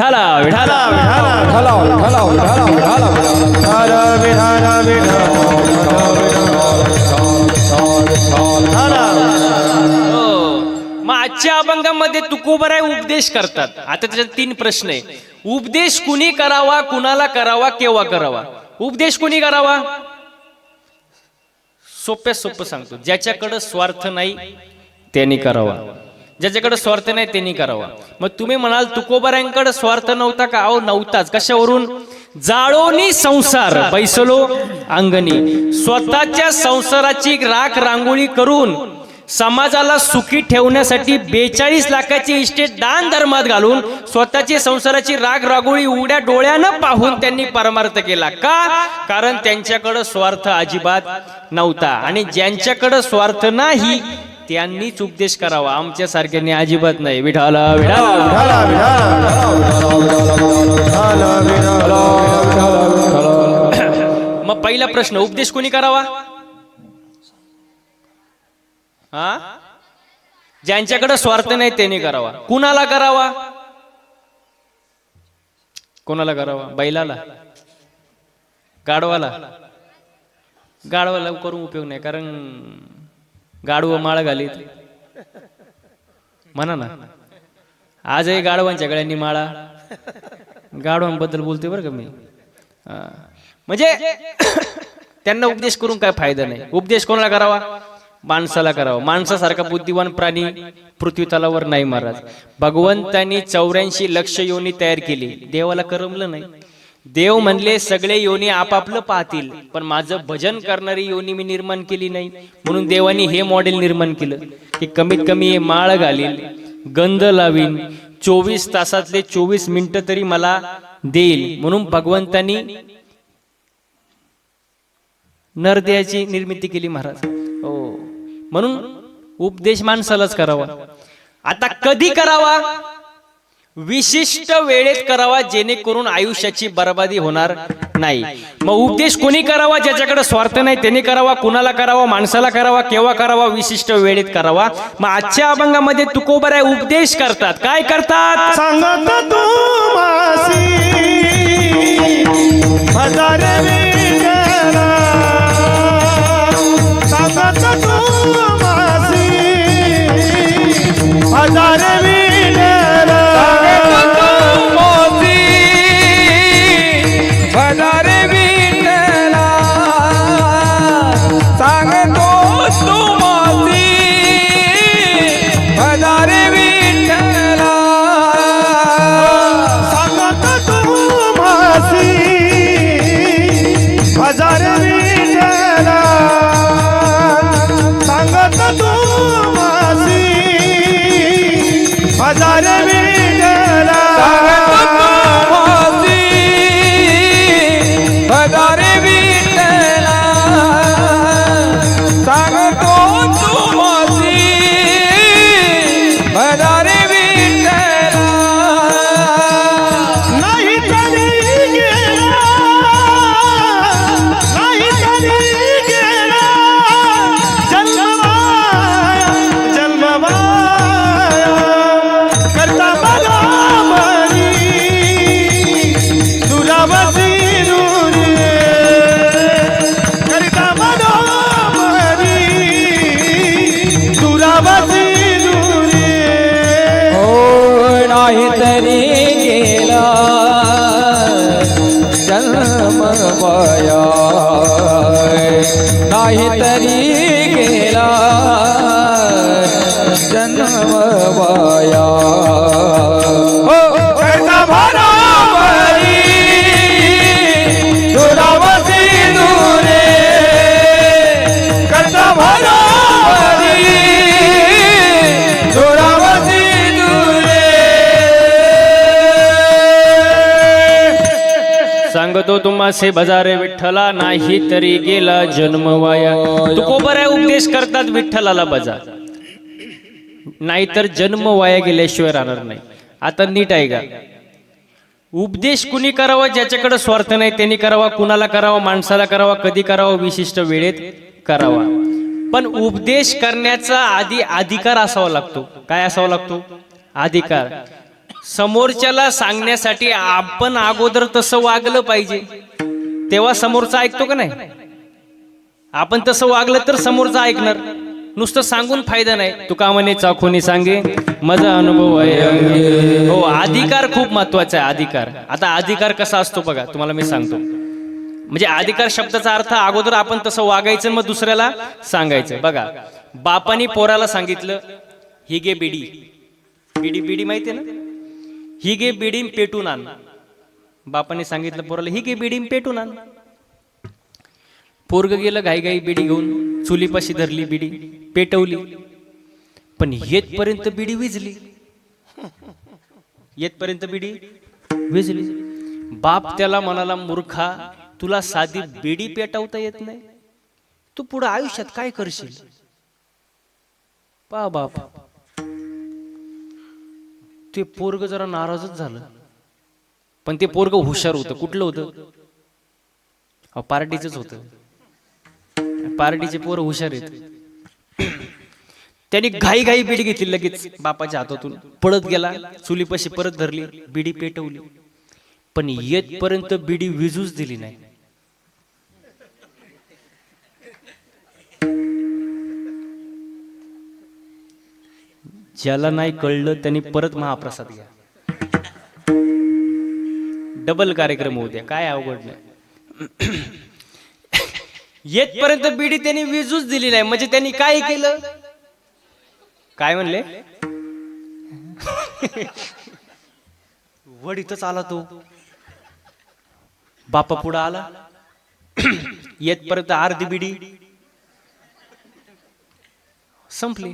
विठाला विठाला विठाला विठाला विठाला विठाला विठाला विठाला. मग आजच्या अभंगामध्ये तुकोबराय उपदेश करतात. आता त्याच्यात 3 प्रश्न आहे. उपदेश कुणी करावा, कुणाला करावा, केव्हा करावा? उपदेश कुणी करावा? सोप्यात सोपं सांगतो, ज्याच्याकडे स्वार्थ नाही त्यांनी करावा, ज्याच्याकडे स्वार्थ नाही त्यांनी करावा. मग तुम्ही म्हणाल तुकोबरायांकडे स्वार्थ नव्हता का? अहो नव्हताच. कशावरून? जाळोनी संसार बैसलो अंगणी, स्वतःच्या संसाराची राख रांगोळी करून समाजाला सुखी ठेवण्यासाठी 42 लाखाची इस्टेट दान धर्मात घालून स्वतःची संसाराची राग रागोळी उघड्या डोळ्यानं पाहून त्यांनी परमार्थ केला. का? कारण त्यांच्याकडे स्वार्थ अजिबात नव्हता. आणि ज्यांच्याकडे स्वार्थ नाही त्यांनीच उपदेश करावा, आमच्या सारख्यांनी अजिबात नाही. विठाला विठाला. मग पहिला प्रश्न, उपदेश कोणी करावा? हा, ज्यांच्याकडे स्वार्थ नाही त्यांनी करावा. कुणाला करावा? कोणाला करावा? बैलाला, गाढवाला? गाढवाला करून उपयोग नाही, कारण गाढव माळ घालीत म्हणा ना. आजही गाढवांच्या गळ्यांनी माळा. गाढवांबद्दल बोलते बरं का मी. म्हणजे त्यांना उपदेश करून काय फायदा नाही. उपदेश कोणाला करावा? माणसाला करावा. माणसासारखा बुद्धिवान प्राणी पृथ्वी तलावर नाही महाराज. भगवंतांनी 84 लक्ष योनी तयार केली, देवाला करमलं नाही. देव म्हणले सगळे योनी आपापलं पाहतील, पण माझं भजन करणारी योनी मी निर्माण केली नाही. म्हणून देवानी हे मॉडेल निर्माण केलं की कमीत कमी माळ घालील, गंध लावीन, 24 तासातले 24 मिनिटं तरी मला देईल. म्हणून भगवंतांनी नरदेहाची निर्मिती केली महाराज. हो, म्हणून उपदेश माणसालाच करावा. आता कधी करावा? विशिष्ट वेळेत करावा, जेणेकरून आयुष्याची बर्बादी होणार नाही. मग उपदेश कोणी करावा? ज्याच्याकडे स्वार्थ नाही त्यांनी करावा. कुणाला करावा? माणसाला करावा. केव्हा करावा? विशिष्ट वेळेत करावा. मग आजच्या अभंगामध्ये तुकोबराय उपदेश करतात. काय करतात? सांगत तू मासी हजारे विठ्ठला, सांगत तू मासी हजारे विठ्ठला, हजारे विठ्ठला, सांगतो तू मासी हजारे विठ्ठला, सांगत तू मासी हजारे विठ्ठला, सांगत तू मासी हजारे विठ्ठला, हजारे विठ्ठला, सांगतो तू मासी हजारे विठ्ठला. नाही तरी गेला, नाही तरी गेला जन्मवाया, जन्मवाया करता मला मरी दुरावसी नाही तरी गेला जन्म वाया, नाही तरी गेला जन्म वाया. करता भरावरी दुरावसी दुरे, करता भरावरी दुरावसी दुरे. सांगतो तुम्हासे बजारे विठ्ठला, नाही तरी गेला जन्म वाया. तुकोबराय उपदेश करतात विठ्ठलाला बजा, नाहीतर जन्म वाया गेल्याशिवाय राहणार नाही. आता नीट आहे का? उपदेश कुणी करावा? ज्याच्याकडे स्वार्थ नाही त्यांनी करावा. कुणाला करावा? माणसाला करावा. कधी करावा? विशिष्ट वेळेत करावा. पण उपदेश करण्याचा आधी अधिकार असावा लागतो. काय असावा लागतो? अधिकार. समोरच्याला सांगण्यासाठी आपण अगोदर तसं वागलं पाहिजे, तेव्हा समोरचा ऐकतो का नाही? आपण तसं वागलं तर समोरचा ऐकणार. नुसतं सांगून फायदा नाही. तुका म्हणे चाखोनी सांगे माझा अनुभव आहे. हो, अधिकार खूप महत्वाचा आहे. अधिकार, आता अधिकार कसा असतो बघा, तुम्हाला मी सांगतो. म्हणजे अधिकार शब्दाचा अर्थ अगोदर आपण तसं वागायचं, मग दुसऱ्याला सांगायचं. बघा, बापानी पोराला सांगितलं ही घे बिडी, बिडी बिडी माहिती ना, ही घे बिडी पेटून आण. बापाने सांगितलं पोराला ही घे बिडी पेटून आण. पोरग गेलं घाई घाई बिडी घेऊन, चुलीपाशी धरली बिडी, पेटवली, पण येतपर्यंत बिडी विजली. येतपर्यंत बिडी विजली. बाप त्याला म्हणाला, मूर्खा, तुला साधी बिडी पेटवता येत नाही, तू पुढे आयुष्यात काय करशील? पा बाप, ते पोरग जरा नाराजच झालं. पण ते पोरग हुशार होतं. कुठलं होतं? पार्टीच होतं. पार्टीचे पोरं हुशार आहेत. त्यांनी घाई घाई बिडी घेतली, लगेच बापाच्या हातातून पळत गेला, चुलीपाशी परत धरली, बिडी पेटवली, पण येतपर्यंत बिडी विजूच दिली नाही. ज्याला नाही कळलं त्यांनी परत महाप्रसाद घ्या. डबल कार्यक्रम होऊ द्या, काय अवघड नाही. येतपर्यंत बिडी त्यांनी विजूच दिली नाही. म्हणजे त्यांनी काय केलं? काय म्हणले? वड इथंच आला तो, बापा पुढे आला, येतपर्यंत अर्धी बिडी संपली.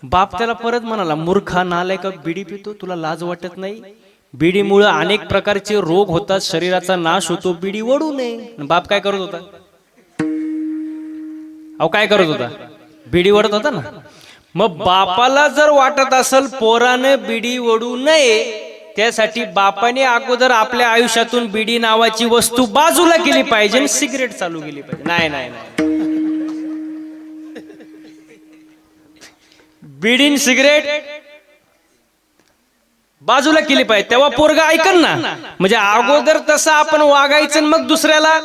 बाप त्याला परत म्हणाला, मूर्खा, नालायका, बिडी पितो, तुला लाज वाटत नाही? बिडीमुळे अनेक प्रकारचे रोग होतात, शरीराचा नाश होतो, बिडी ओढू नये. बाप काय करत होता? अहो, काय करत होता? बिडी ओढत होता ना. मग बापाला जर वाटत असेल पोराने बिडी ओढू नये, त्यासाठी बापाने अगोदर आपल्या आयुष्यातून बिडी नावाची वस्तू बाजूला केली पाहिजे, सिगरेट चालू केली पाहिजे. नाही नाही नाही, बिडीन सिगरेट बाजूला केली पाहिजे, तेव्हा पोरगा ऐकन ना. म्हणजे अगोदर तसं आपण वागायचं, मग दुसऱ्याला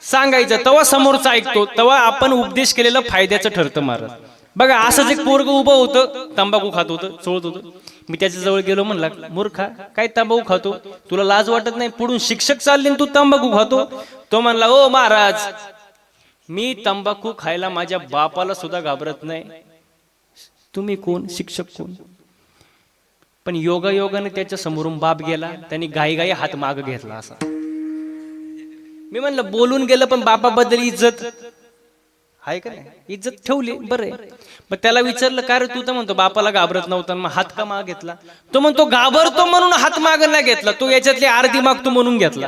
सांगायचं, तेव्हा समोरचा ऐकतो, तेव्हा आपण उपदेश केलेलं फायद्याचं ठरतं. महाराज बघा, असंच एक पोरग उभं होतं, तंबाखू खात होतं, चोळत होतं. मी त्याच्या जवळ गेलो, म्हणला, मूर्खा, काय तंबाखू खातो, तुला लाज वाटत नाही? पुढून शिक्षक चालले, तू तंबाखू खातो? तो म्हणला, ओ महाराज, मी तंबाखू खायला माझ्या बापाला सुद्धा घाबरत नाही, तुम्ही कोण? शिक्षक कोण? पण योगायोगाने त्याच्या समोरून बाप गेला, त्यांनी घाई घाई हात माग घेतला. असा मी म्हणलं, बोलून गेलं, पण बापाबद्दल इज्जत आहे का नाही? इज्जत ठेवली, बरं. मग त्याला विचारलं, काय रे, तू तर म्हणतो बापाला घाबरत नव्हता, मग हात का माग घेतला? तो म्हणतो, घाबरतो म्हणून हात माग नाही घेतला, तो याच्यातली अर्धी मागतो म्हणून घेतला.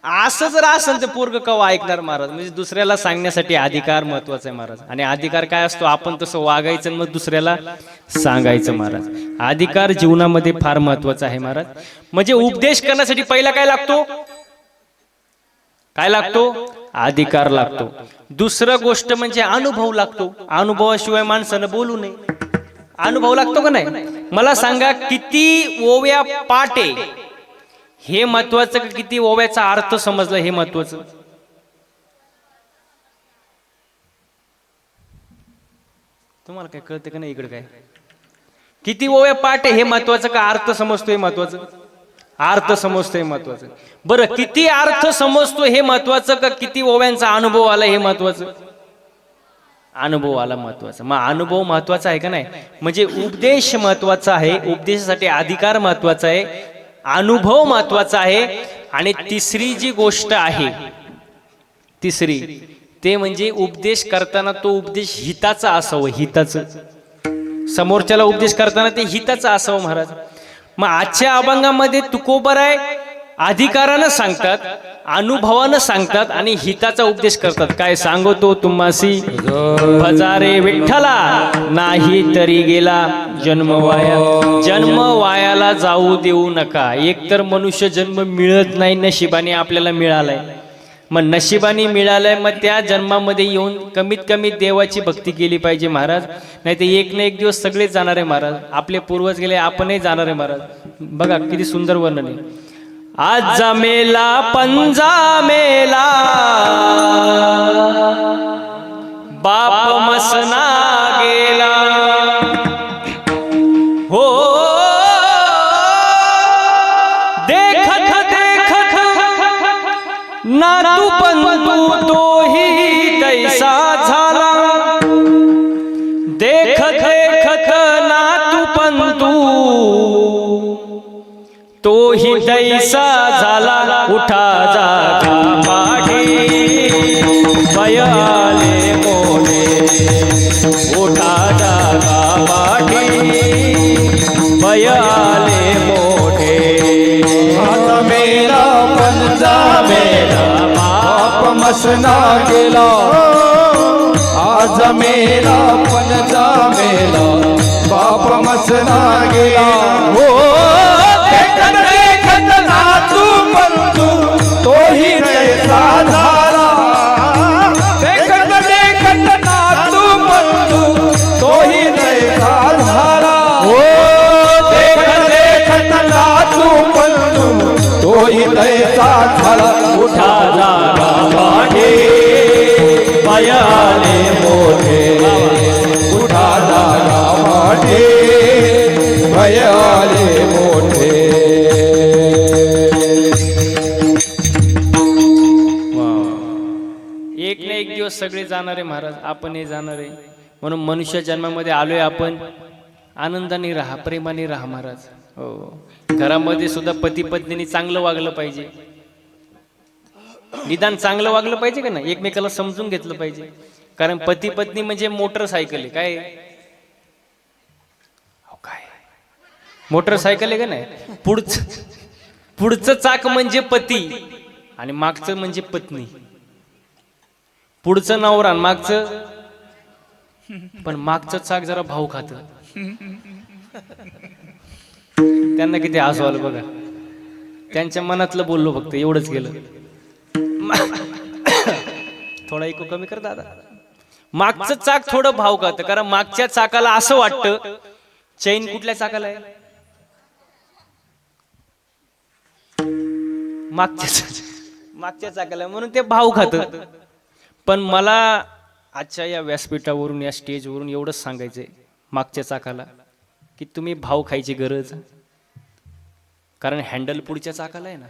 असं जर असेल तर पोरग कवा ऐकणार? महाराज म्हणजे दुसऱ्याला सांगण्यासाठी अधिकार महत्वाचा आहे महाराज. आणि अधिकार काय असतो? आपण तसं वागायचं, मग दुसऱ्याला सांगायचं. महाराज अधिकार जीवनामध्ये फार महत्वाचा आहे महाराज. म्हणजे उपदेश करण्यासाठी पहिला काय लागतो? काय लागतो? अधिकार लागतो. दुसरं गोष्ट म्हणजे अनुभव लागतो. अनुभवाशिवाय माणसानं बोलू नये. अनुभव लागतो का नाही? मला सांगा, किती ओव्या पाटे हे महत्वाचं का किती ओव्याचा अर्थ समजला हे महत्वाचं? तुम्हाला काय कळतं का नाही? इकडे काय किती ओव्या पाटे हे महत्वाचं का अर्थ समजतोय महत्वाचं? अर्थ समजतोय महत्वाचं. बरं, किती अर्थ समजतो हे महत्वाचं का किती ओव्यांचा अनुभव आला हे महत्वाचं? अनुभव आला महत्वाचा. मग अनुभव महत्वाचा आहे का नाही? म्हणजे उपदेश महत्वाचा आहे. उपदेशासाठी अधिकार महत्वाचा आहे, अनुभव महत्वाचा आहे. आणि तिसरी जी गोष्ट आहे, तिसरी ते म्हणजे उपदेश करताना तो उपदेश हिताचा असावं. हिताचं, समोरच्याला उपदेश करताना ते हिताचं असावं महाराज. मग आजच्या अभंगामध्ये तुकोबराय अधिकारानं सांगतात, अनुभवानं सांगतात आणि हिताचा उपदेश करतात. काय सांगतो तुम्हासी भजारे विठ्ठला, नाही तरी गेला जन्म वाया. जन्म वायाला जाऊ देऊ नका. एकतर मनुष्य जन्म मिळत नाही, नशिबाने आपल्याला मिळालाय. मग नशिबाने मिळालंय, मग त्या जन्मामध्ये येऊन कमीत कमी देवाची भक्ती केली पाहिजे महाराज. नाही तर एक ना एक दिवस सगळेच जाणार आहे महाराज. आपले पूर्वज गेले, आपणही जाणार आहे महाराज. बघा किती सुंदर वर्णन आहे. आज मेला पंजा मेला बाप मसना गेला हो. देखत देखत नातू पंतू तोही तैसा झाला. देखत देखत नातू पंतू तोही तैसा झाला. उठा जागा पाठी बयाले मोठे. उठा जागा पाठी बयाले मोठे. आता मेरा पंजा मेला बाप मसना गेला. आज मेरा पंजा मेला बाप मसना गेला हो. देखत देखत नातू पंतू तोही तैसा झाला. देखत देखत नातू पंतू तोही तैसा झाला हो. देखत देखत नातू पंतू तोही तैसा झाला. उठा जागा पाठी बयाले मोठे. उठा जागा पाठी भयाले मोठे. एक ना एक दिवस सगळे जाणार आहे महाराज. आपणही जाणार आहे. म्हणून मनुष्य जन्मामध्ये आलोय आपण. आनंदाने राहा, प्रेमाने राहा महाराज. हो, घरामध्ये सुद्धा पती पत्नीने चांगलं वागलं पाहिजे. निदान चांगलं वागलं पाहिजे का नाही, एकमेकाला समजून घेतलं पाहिजे. कारण पती पत्नी म्हणजे मोटरसायकल आहे. काय काय मोटरसायकल आहे का नाही. पुढचं चाक म्हणजे पती आणि मागचं म्हणजे पत्नी. पुढचं नवरा मागचं, पण मागचं चाक जरा भाऊ खात. त्यांना किती हसू आलं बघा. त्यांच्या मनातलं बोललो फक्त, एवढंच गेलं. थोडा इको कमी कर दादा. मागचं चाक थोडं भाव खातं, कारण मागच्या चाकाला असं वाटतं चैन कुठल्या चाकाला आहे, मागच्या चाकाला, म्हणून ते भाव खातं. पण मला आजच्या या व्यासपीठावरून, या स्टेजवरून एवढंच सांगायचंय मागच्या चाकाला, की तुम्ही भाव खायची गरज, कारण हँडल पुढच्या चाकाला आहे ना.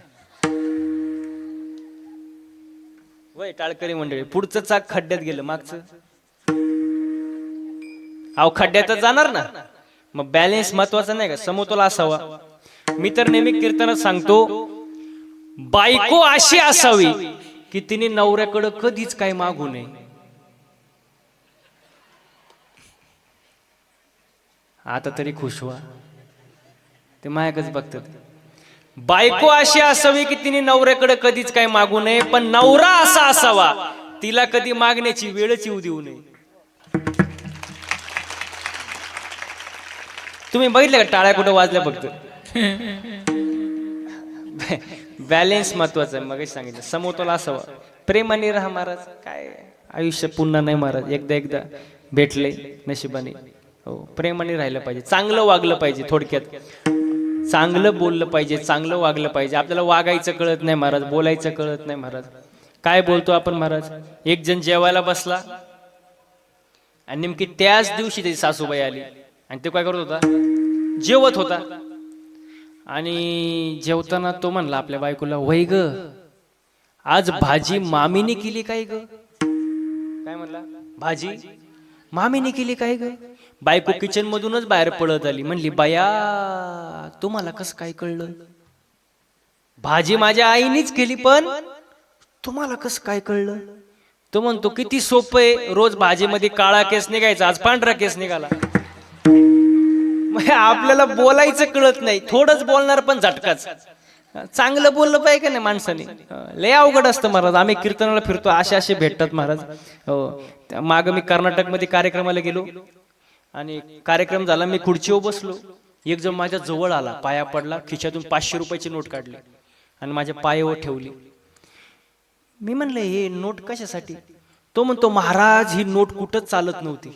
वय टाळकरी मंडळी, पुढचं चाक खड्ड्यात गेलं, मागचं अहो खड्ड्यातच जाणार ना. मग बॅलेन्स महत्वाचा नाही का, समतोल असावा. मी तर नेहमी कीर्तनात सांगतो, बायको अशी असावी की तिने नवऱ्याकडे कधीच काय मागू नये. आता तरी खुश व्हा, ते मायाकच बघतात. बायको अशी असावी की तिने नवऱ्याकडे कधीच काय मागू नये, पण नवरा असा असावा तिला कधी मागण्याची वेळच येऊ देऊ नये. तुम्ही बघितलं का टाळ्या कुठं वाजल्या फक्त. बॅलेन्स महत्वाचं आहे. मग सांगितलं समतोल असावा, प्रेमाने राहा महाराज. काय आयुष्य पुन्हा नाही महाराज, एकदा एकदा भेटले नशिबाने. हो, प्रेमाने राहिलं पाहिजे, चांगलं वागलं पाहिजे. थोडक्यात चांगलं बोललं पाहिजे, चांगलं वागलं पाहिजे. आपल्याला वागायचं कळत नाही महाराज, बोलायचं कळत नाही महाराज. काय बोलतो आपण महाराज. एक जण जेवायला बसला आणि नेमकी त्याच दिवशी त्याची सासूबाई आली आणि ते काय करत होता, जेवत होता. आणि जेवताना तो म्हणला आपल्या बायकोला, वै ग आज भाजी मामीने केली काय ग. काय म्हणला, भाजी मामीने केली काय ग. बायको किचन मधूनच बाहेर पडत आली. म्हणली, बाया तुम्हाला कसं काय कळलं, भाजी माझ्या आईनेच केली, पण तुम्हाला कसं काय कळलं. तो म्हणतो, किती सोपं आहे, रोज भाजीमध्ये काळा केस निघायचा, आज पांढरा केस निघाला. आपल्याला बोलायचं कळत नाही, थोडंच बोलणार पण झटकाच. चांगलं बोललं पाहिजे का नाही माणसाने. लय अवघड असतं महाराज. आम्ही कीर्तनाला फिरतो, असे भेटतात महाराज. हो, माग मी कर्नाटकमध्ये कार्यक्रमाला गेलो आणि कार्यक्रम झाला, मी खुर्चीवर बसलो. एक जण माझ्या जवळ आला, पाया पडला, खिशातून 500 रुपयाची नोट काढली आणि माझ्या पायावर ठेवली. मी म्हणलं हे नोट कशासाठी? तो म्हणतो महाराज ही नोट कुठंच चालत नव्हती.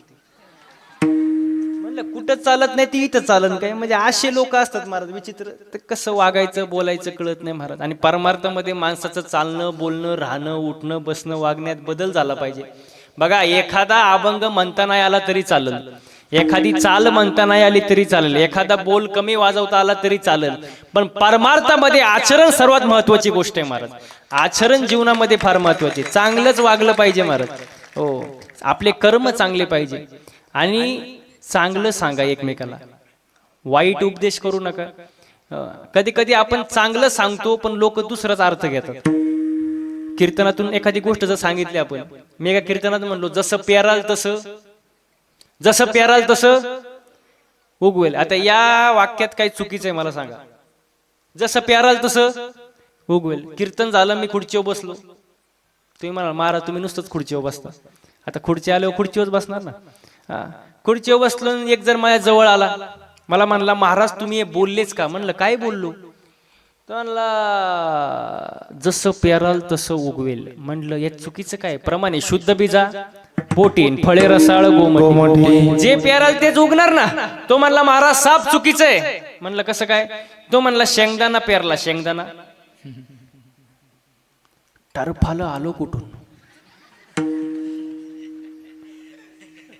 म्हणलं कुठंच चालत नाही ती इथं चालन काय? म्हणजे असे लोक असतात महाराज विचित्र. तर कसं वागायचं बोलायचं कळत नाही महाराज. आणि परमार्थामध्ये माणसाचं चालणं बोलणं राहणं उठणं बसणं वागण्यात बदल झाला पाहिजे. बघा एखादा अभंग म्हणता नाही आला तरी चालेल, एखादी चाल म्हणता नाही आली तरी चालेल, एखादा बोल कमी वाजवता आला तरी चालेल, पण परमार्थामध्ये आचरण सर्वात महत्वाची गोष्ट आहे महाराज. आचरण जीवनामध्ये फार महत्वाचे. चांगलंच वागलं पाहिजे महाराज. हो, आपले कर्म चांगले पाहिजे आणि चांगलं सांगा एकमेकाला, वाईट उपदेश करू नका. कधी कधी आपण चांगलं सांगतो पण लोक दुसराच अर्थ घेतात. कीर्तनातून एखादी गोष्ट जर सांगितली आपण, मी एका कीर्तनात म्हणलो जसं पेराल तसं उगवेल. आता या वाक्यात काही चुकीचं आहे मला सांगा. जसं पेराल तसं उगवेल. कीर्तन झालं, मी खुर्चीवर बसलो. तुम्ही म्हणाल महाराज तुम्ही नुसतंच खुर्चीवर बसता. आता खुर्ची आल्यावर खुर्चीवर बसणार ना. हा, खुर्चीवर बसलो. एक जर माझ्या जवळ आला, मला म्हणला महाराज तुम्ही हे बोललेच का? म्हणलं काय बोललो? तर म्हणला जसं पेराल तसं उगवेल. म्हणलं यात चुकीचं काय? प्रमाणे शुद्ध बीजा पोटीन फळे रसाळ गोमटी, जे पेराल तेच उगणार ना. तो म्हणला महाराज साप चुकीचं आहे. म्हणलं कसं काय? तो म्हणला शेंगदाणा पेरला, शेंगदाणा. टरफालं आलो कुठून?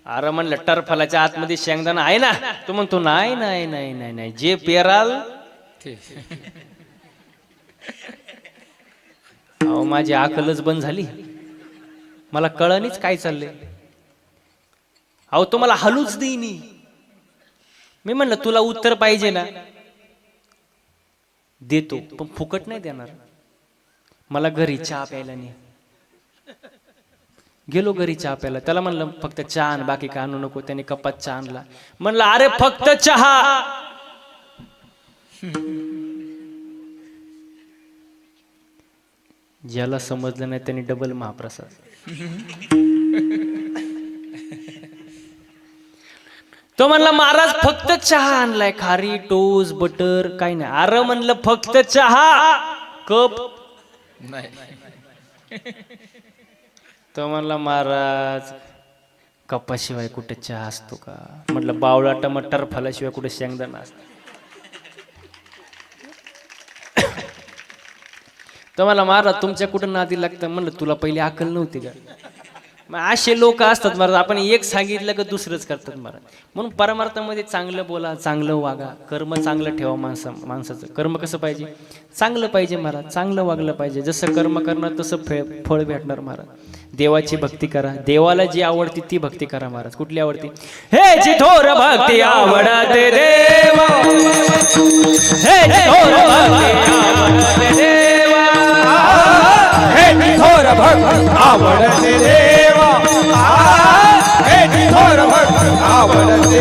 अरे म्हणलं टरफलाच्या आतमध्ये शेंगदाणा आहे ना. तो म्हणतो नाही नाही नाही नाही नाही, जे पेराल अहो माझी अकलच बंद झाली. मला कळणीच काय चाललंय. अहो तो मला हलूच देईनी. मी म्हणलं तुला उत्तर पाहिजे ना, देतो पण फुकट नाही देणार. मला घरी चहा प्यायला नाही. गेलो घरी चहा प्यायला. त्याला म्हणलं फक्त चहा आण, बाकी काय आणू नको. त्याने कपात चहा आणला. म्हणलं अरे फक्त चहा. ज्याला समजलं नाही त्यांनी डबल महाप्रसाद. तो म्हणला महाराज फक्त चहा आणलाय, खारी टोस बटर काही नाही. अरे म्हणलं फक्त चहा, कप नाही. तो म्हणला महाराज कपाशिवाय कुठे चहा असतो का? म्हटलं बावळा टमाटर फलाशिवाय कुठे शेंगदाणा असतो? तर मला महाराज तुमच्या कुठं नादी लागतं. म्हणलं तुला पहिली अक्कल नव्हती का? मग असे लोक असतात महाराज. आपण एक सांगितलं का दुसरंच करतात महाराज. म्हणून परमार्थामध्ये चांगलं बोला, चांगलं वागा, कर्म चांगलं ठेवा. माणसाचं कर्म कसं पाहिजे? चांगलं पाहिजे महाराज. चांगलं वागलं पाहिजे. जसं कर्म करणार तसं फळ भेटणार महाराज. देवाची भक्ती करा. देवाला जी आवडती ती भक्ती करा महाराज. कुठली आवडती? हे जी थोर भक्ती आवडते देवा, हे जी थोर भक्ती आवडते देवा, हे थोर भक्त आवडते देवा, हे थोर भक्त आवडते आवडते,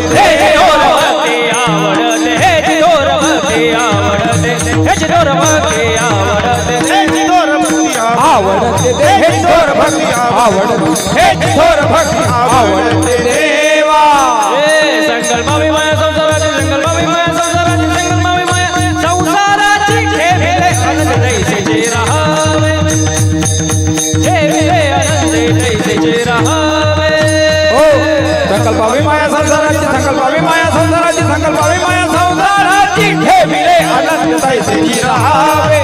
हे जी थोर भक्ती आवडते, हे जी थोर भक्ती आवडते, हे थोर भक्ती आवडते, हे थोर भक्ती आवडते, हे थोर भक्ती आवडते देवा. संकल्पावी माया संसाराची, संकल्पावी माया संसाराची, संकल्पावी माया संसाराची ठेविले आनंद जैसे राहावे, ठेविले आनंद जैसे राहावे. संकल्पावी माया संसाराची, संकल्पावी माया संसाराची, संकल्पावी माया संसाराची ठेविले आनंद जैसे राहावे,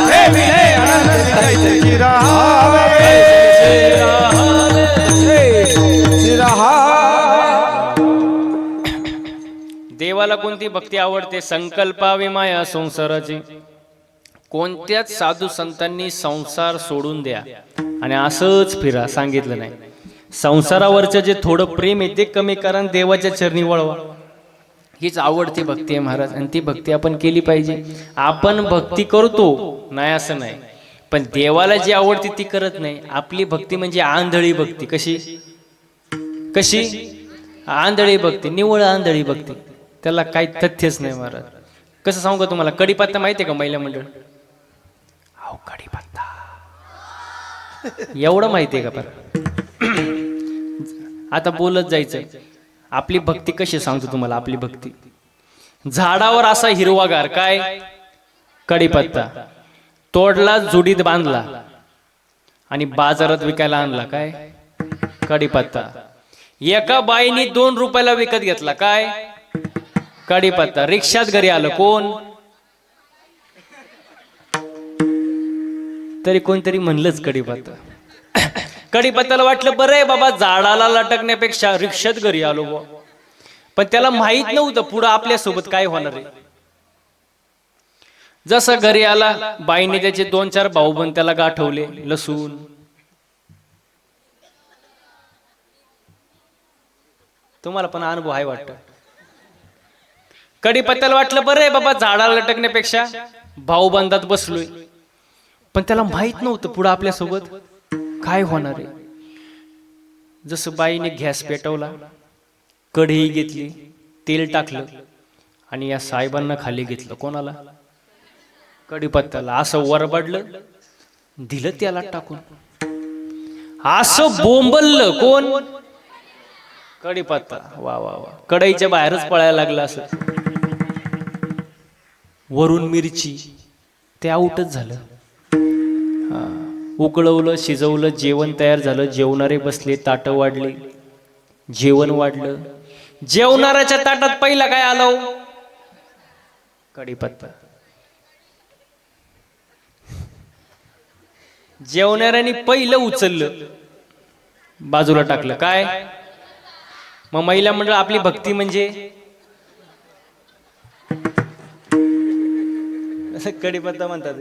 ठेविले आनंद जैसे राहावे. देवाला कोणती भक्ती आवडते? संकल्पावी माया संसाराची. कोणत्याच साधू संतांनी संसार सोडून द्या आणि असंच फिरा सांगितलं नाही. संसारावरचं जे थोडं प्रेम आहे ते कमी करा, देवाच्या चरणी वळवा. हीच आवडती भक्ती आहे महाराज. आणि ती भक्ती आपण केली पाहिजे. आपण भक्ती करतो नाही असं नाही, पण देवाला जी आवडती ती करत नाही. आपली भक्ती म्हणजे आंधळी भक्ती. कशी कशी? आंधळी भक्ती, निव्वळ आंधळी भक्ती. त्याला काही तथ्यच नाही महाराज. कसं सांगू का तुम्हाला? कढीपत्ता माहितीये का महिला मंडळ? अहो कढीपत्ता एवढं माहितीये का? पर आता बोलत जायचं. आपली भक्ती कशी सांगतो तुम्हाला? आपली भक्ती झाडावर असा हिरवागार काय? कढीपत्ता. तोडला, जुडीत बांधला, आणि बाजारात विकायला आणला काय? कढीपत्ता. एका बाईनी 2 रुपयाला विकत घेतला काय? कढीपत्ता. रिक्षात घरी आलं कोण? तरी कोणतरी म्हणलंच कढीपत्ता. कढीपत्त्याला वाटलं बरं आहे बाबा, झाडाला लटकण्यापेक्षा रिक्षात घरी आलो बुवा. पण त्याला माहित नव्हतं पुढं आपल्यासोबत काय होणार आहे. जसं घरी आला, बाईने त्याचे 2-4 भाऊबंद त्याला गाठवले, लसूण. तुम्हाला पण अनुभव आहे वाटतं. कढीपत्त्याला वाटलं बरं आहे बाबा, झाडाला लटकण्यापेक्षा भाऊबंदात बसलोय. पण त्याला माहित नव्हतं पुढं आपल्यासोबत काय होणार आहे. जसं बाईने गॅस पेटवला, कढई घेतली, तेल टाकलं आणि या साहेबांना खाली घेतलं. कोणाला? कढीपत्त्याला. असं वरबडलं, दिलं त्याला टाकून. असं बोंबललं कोण? कढीपत्ता. वा वा वा. कढईच्या बाहेरच पळायला लागला. असं वरून मिरची. ते आउटच झालं. उकळवलं, शिजवलं, जेवण तयार झालं. जेवणारे बसले, ताटं वाढले, जेवण वाढलं. जेवणाऱ्याच्या ताटात पहिला काय आलं? कढीपत्ता. जेवणाऱ्याने पहिलं उचललं, बाजूला टाकलं. काय? मग महिला मंडळ आपली भक्ती म्हणजे कढीपत्ता म्हणतात.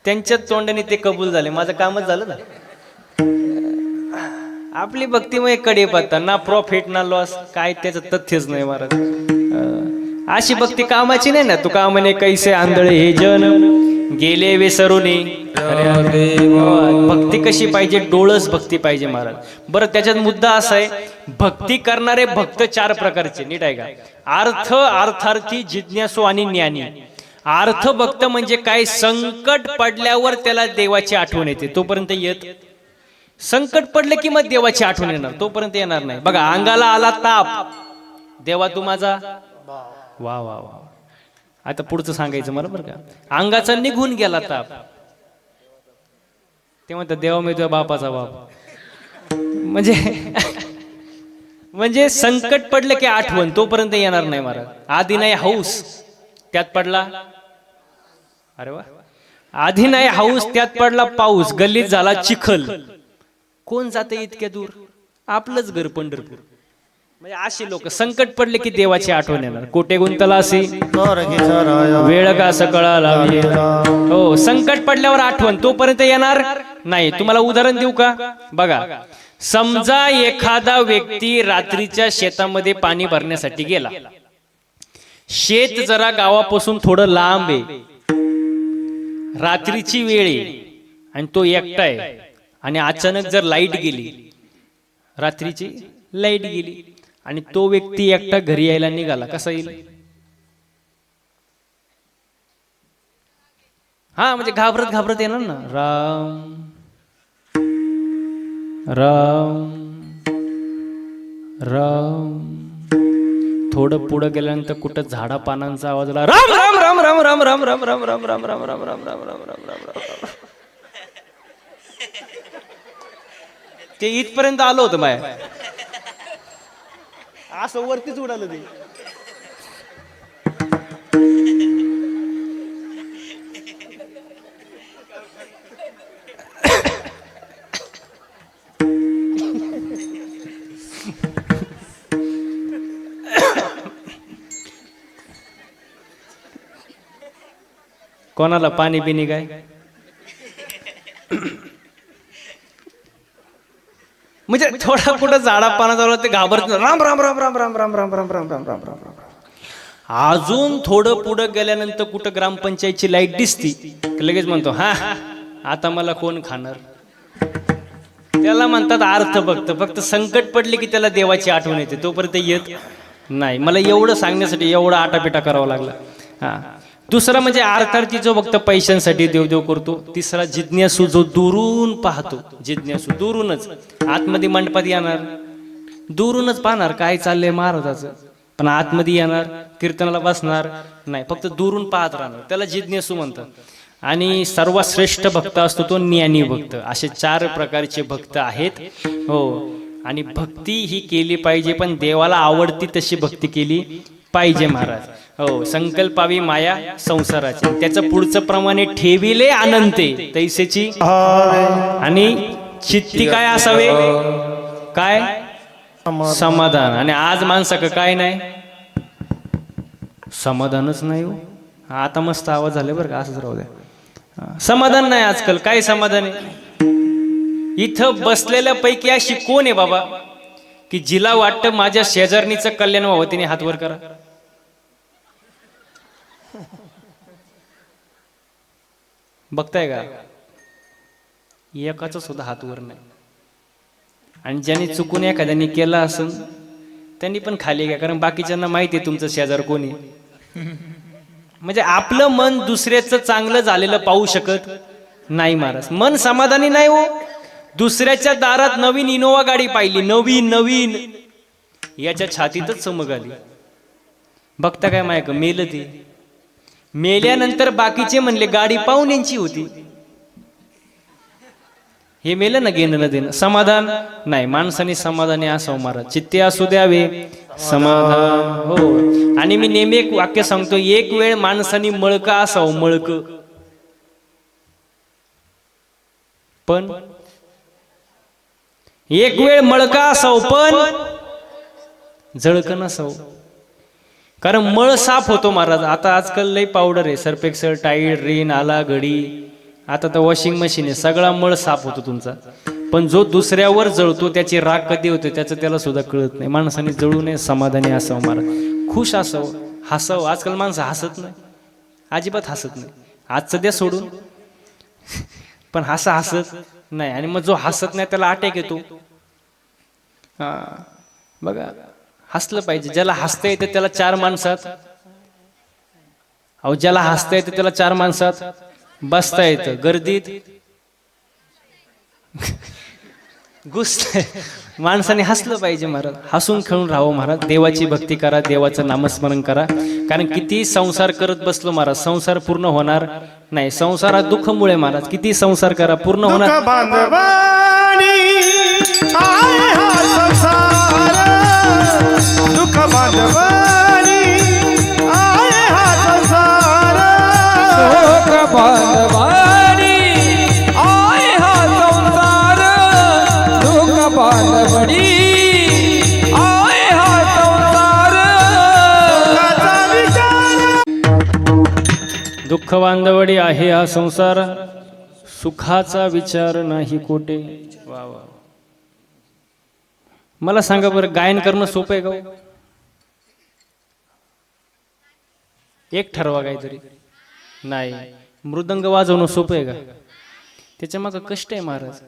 त्यांच्या तोंडाने ते कबूल झाले. माझं कामच झालं ना. आपली भक्ती म्हणजे कढीपत्ता. ना प्रॉफिट ना लॉस, काय त्याचं तथ्यच नाही महाराज. अशी भक्ती कामाची नाही ना. तुका म्हणे कैसे आंधळे हे जन गेले विसरूनी. भक्ती कशी पाहिजे? डोळस भक्ती पाहिजे महाराज. बरं, त्याच्यात मुद्दा असा आहे, भक्ती करणारे भक्त 4 प्रकारचे. नीट आहे का? अर्थ, अर्थार्थी, जिज्ञासू आणि ज्ञानी. अर्थ भक्त म्हणजे काय? संकट पडल्यावर त्याला देवाची आठवण येते, तोपर्यंत येत. संकट पडलं की मग देवाची आठवण येणार, तोपर्यंत येणार नाही. बघा, अंगाला आला ताप, देवा तू माझा. वा वा वा. आता पुढचं सांगायचं मला बरं का. अंगाचा निघून गेला ताप, ते म्हणतात देवा मी तुझ्या बापाचा बाप. म्हणजे संकट पडलं की आठवण, तोपर्यंत येणार नाही महाराज. आधी नाही हौस, त्यात पडला. अरे वा. आधी नाही हौस, त्यात पडला पाऊस, गल्लीत झाला चिखल. कोण जाते इतक्या दूर? आपलंच घर पंढरपूर. म्हणजे अशी लोक संकट पडले की देवाची आठवण येणार. कोटे गुंतला असे वेळ का असं कळाला. हो, संकट पडल्यावर आठवण, तोपर्यंत येणार नाही. तुम्हाला उदाहरण देऊ का? बघा, समजा एखादा व्यक्ती रात्रीच्या शेतामध्ये पाणी भरण्यासाठी गेला. शेत जरा गावापासून थोडं लांब आहे, रात्रीची वेळ आहे आणि तो एकटा आहे. आणि अचानक जर लाईट गेली, रात्रीची लाईट गेली आणि तो व्यक्ती एकटा घरी यायला निघाला, कसा येईल? हा, म्हणजे घाबरत घाबरत येणार ना. राम राम राम. थोडं पुढं गेल्यानंतर कुठं झाडा पानांचा आवाज आला. राम राम राम राम राम राम राम राम राम राम राम राम राम राम राम राम राम राम. ते इथपर्यंत आलो होतं माया, असं वरतीच उडालं ते. कोणाला पाणी पिणी काय? म्हणजे थोडा कुठं झाडा पाना झाला ते घाबरत राम राम राम राम राम राम राम राम राम राम राम राम राम. अजून थोडं पुढं गेल्यानंतर कुठं ग्रामपंचायतची लाईट दिसती, लगेच म्हणतो हा आता मला कोण खाणार. त्याला म्हणतात अर्थ भक्त. फक्त संकट पडले की त्याला देवाची आठवण येते, तोपर्यंत येत नाही. मला एवढं सांगण्यासाठी एवढा आटापिटा करावा लागला. हा, दुसरा म्हणजे अर्थार्थी जो फक्त पैशांसाठी देवदेव करतो. तिसरा जिज्ञासू जो दुरून पाहतो. जिज्ञासू दुरूनच, आतमध्ये मंडपात येणार, दुरूनच पाहणार काय चाललंय महाराजाचं, पण आतमध्ये येणार, कीर्तनाला बसणार नाही, फक्त दुरून पाहत राहणार, त्याला जिज्ञासू म्हणतात. आणि सर्वात श्रेष्ठ भक्त असतो तो ज्ञानी भक्त. असे 4 प्रकारचे भक्त आहेत. हो, आणि भक्ती ही केली पाहिजे, पण देवाला आवडती तशी भक्ती केली पाहिजे महाराज. हो, संकल्पावी माया संसाराची, त्याचं पुढचं प्रमाणे ठेविले अनंते तैसेची, आणि चित्ती काय असावे, काय समाधान. आणि आज माणसाकडे काय नाही, समाधानच नाही हो. आता मस्त आवाज झाले बरं का, असंच राहू द्या. समाधान नाही आजकाल. काय समाधान आहे? इथं बसलेल्या पैकी अशी कोण आहे बाबा की जिला वाटतं माझ्या शेजारणीचं कल्याण व्हावं, तिने हात वर करा. बघताय का? एकाचा सुद्धा हात वर नाही. आणि ज्यांनी चुकून एखाद्याने केला असेल त्यांनी पण खाली घ्या, कारण बाकीच्यांना माहिती आहे तुमचं शेजार कोणी. म्हणजे आपलं मन दुसऱ्याचं चांगलं झालेलं पाहू शकत नाही महाराज. मन समाधानी नाही हो. दुसऱ्याच्या दारात नवीन इनोवा गाडी पाहिली, नवीन याच्या छातीतच चमक आली. बघता काय मायक मेलं ते. मेल्यानंतर बाकीचे म्हणले गाडी पाहुण्यांची होती. हे मेलं ना, घेणं न देणं. समाधान नाही. माणसाने समाधानी असावं महाराज. चित्ते असू द्यावे समाधान. हो, आणि मी नेहमी एक वाक्य सांगतो, एक वेळ माणसाने मळका असावं, मळक, पण एक वेळ मळका असावं पण जळक नसावं. कारण मळ साफ होतो महाराज. आता आजकाल लई पावडर आहे, सर्फ एक्सेल, टाईड, रिन, आला घडी, आता तर वॉशिंग मशीन आहे, सगळा मळ साफ होतो तुमचा. पण जो दुसऱ्यावर जळतो त्याची राग कधी होते त्याचं त्याला सुद्धा कळत नाही. माणसाने जळू नये, समाधानी असावं महाराज. खुश असावं, हसावं. आजकाल माणसं हसत नाही, अजिबात हसत नाही. आजचं द्या सोडून, पण हसत नाही. आणि मग जो हसत नाही त्याला अटॅक येतो. हा बघा, हसलं पाहिजे. ज्याला हसता येतं त्याला 4 माणसात, अहो ज्याला हसता येतं त्याला 4 माणसात बसता येतं, गर्दीत घुसतंय. माणसाने हसलं पाहिजे महाराज. हसून खेळून राहावं महाराज. देवाची भक्ती करा, देवाचं नामस्मरण करा. कारण किती संसार करत बसलो महाराज, संसार पूर्ण होणार नाही. संसारात दुःखमुळे महाराज किती संसार करा, पूर्ण होणार. दुःख बांधवानी आहे हा संसार, सुख बांधवानी आहे हा संसार, दुःख बांधवडी आहे हा संसार. दुःख बांधवडी आहे हा संसार, सुखाचा विचार नाही कोठे. वा वा. मला सांगा बरं, गायन करणं सोपं आहे का? एक ठरवा काहीतरी. नाही. मृदंग वाजवणं सोपं आहे का? त्याच्या मागं कष्ट आहे महाराज.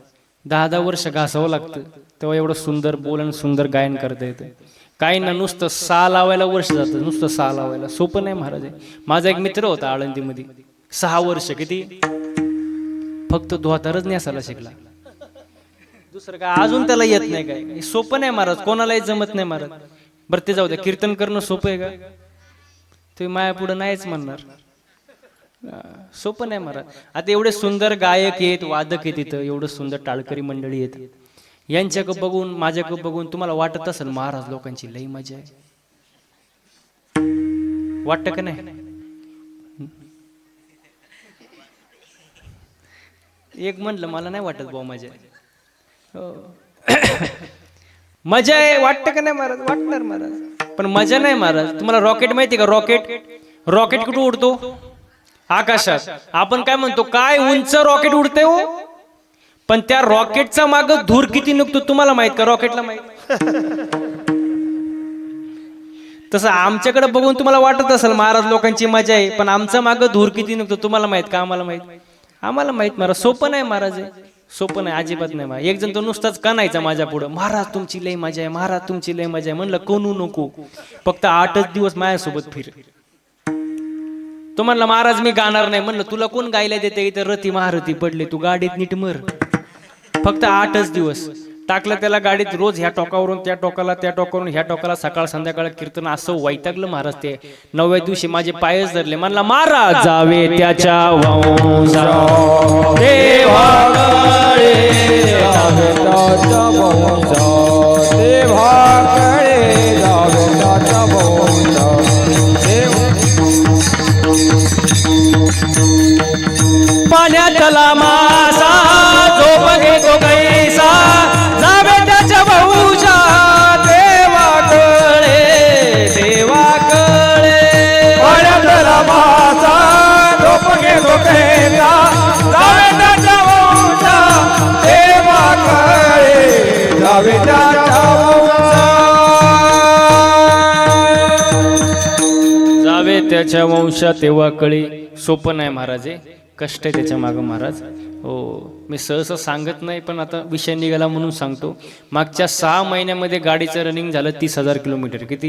10-10 वर्ष घासावं लागतं, तेव्हा एवढं सुंदर बोलणं, सुंदर गायन करता येतं. काही ना, नुसतं सा लावायला वर्ष जातं, नुसतं सा लावायला. सोपं नाही महाराज. माझा एक मित्र होता आळंदीमध्ये, 6 वर्ष किती फक्त धोतारच नेसायला शिकला. दुसरं काय अजून त्याला येत नाही. काय सोपं नाही महाराज, कोणालाही जमत नाही महाराज. बरं ते जाऊ द्या. कीर्तन करणं सोपं आहे का? तुम्ही माया पुढे नाहीच म्हणणार. सोपं नाही महाराज. आता एवढे सुंदर गायक आहेत, वादक आहेत, तिथं एवढं सुंदर टाळकरी मंडळी आहेत. यांच्याकडे बघून, माझ्याकडे बघून तुम्हाला वाटत असेल महाराज लोकांची लई मजा आहे. वाटतं का नाही? एक म्हणलं मला नाही वाटत भाऊ मजा आहे. मजा आहे. वाटतं का नाही महाराज? वाटणार महाराज, पण मजा नाही महाराज. तुम्हाला रॉकेट माहिती का? रॉकेट कुठं उडतो? आकाशात. आपण काय म्हणतो, काय उंच रॉकेट उडते हो, पण त्या रॉकेटचा माग धूर किती निघतो तुम्हाला माहित का? रॉकेटला माहित. तसं आमच्याकडे बघून तुम्हाला वाटत असेल महाराज लोकांची मजा आहे, पण आमचा माग धूर किती निघतो तुम्हाला माहित का? आम्हाला माहित. आम्हाला माहित महाराज. सोपं नाही महाराज, सोपं नाही, अजिबात नाही महाराज. एक जण तो नुसताच कानायचा माझ्या पुढं, महाराज तुमची लय मजा आहे, महाराज तुमची लय मजा आहे. म्हणलं कोणू नको, फक्त 8च दिवस माझ्यासोबत फिर. तो म्हणला महाराज मी गाणार नाही. म्हणलं तुला कोण गायला देते? इथं रती महारथी पडले, तू गाडीत नीट मर. फक्त 8च दिवस. टाकलं त्याला गाडीत, रोज ह्या टोकावरून त्या टोकाला, त्या टोकावरून ह्या टोकाला, सकाळ संध्याकाळ कीर्तन, असं वैतागलं महाराज. ते 9व्या दिवशी माझे पायच धरले. म्हणला महाराज जावे त्याच्या वंशा देवाकडे, जावे त्याच्या वंशा देवाकडे, जावे त्याच्या वंशा पाण्यातला मासा झोप घेतो कैसा, जावे त्याच्या वंशा देवाकडे, देवाकडे. पाण्यातला मासा झोप घेतो कैसा, जावे त्याच्या वंशा देवाकडे, जावे त्याच्या वंशा. जावे त्याच्या वंशा देवाकडे. सोपं नाही महाराज, कष्ट आहे त्याच्या मागं महाराज. हो, मी सहसा सांगत नाही, पण आता विषय निघाला म्हणून सांगतो. मागच्या 6 महिन्यामध्ये गाडीचं रनिंग झालं 30,000 किलोमीटर. किती?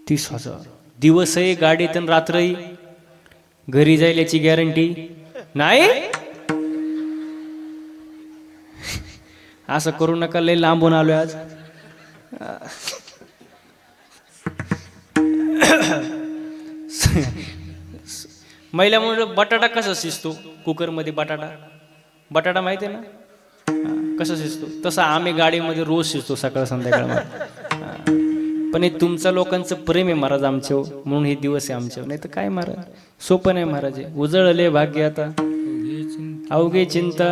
30,000. दिवसही गाडीत आणि रात्रही घरी जाईल याची गॅरंटी नाही. असं करू नका, लय लांबून आलोय आज. महिला म्हणून बटाटा कसा शिजतो कुकरमध्ये, बटाटा माहिती आहे ना, कसा शिजतो तसा आम्ही गाडीमध्ये रोज शिजतो सकाळ संध्याकाळ. पण हे तुमच्या लोकांचं प्रेम आहे महाराज आमच्यावर, म्हणून हे दिवस आहे आमच्यावर. नाही तर काय महाराज, सोपं नाही महाराज. उजळले भाग्य आता अवघे चिंता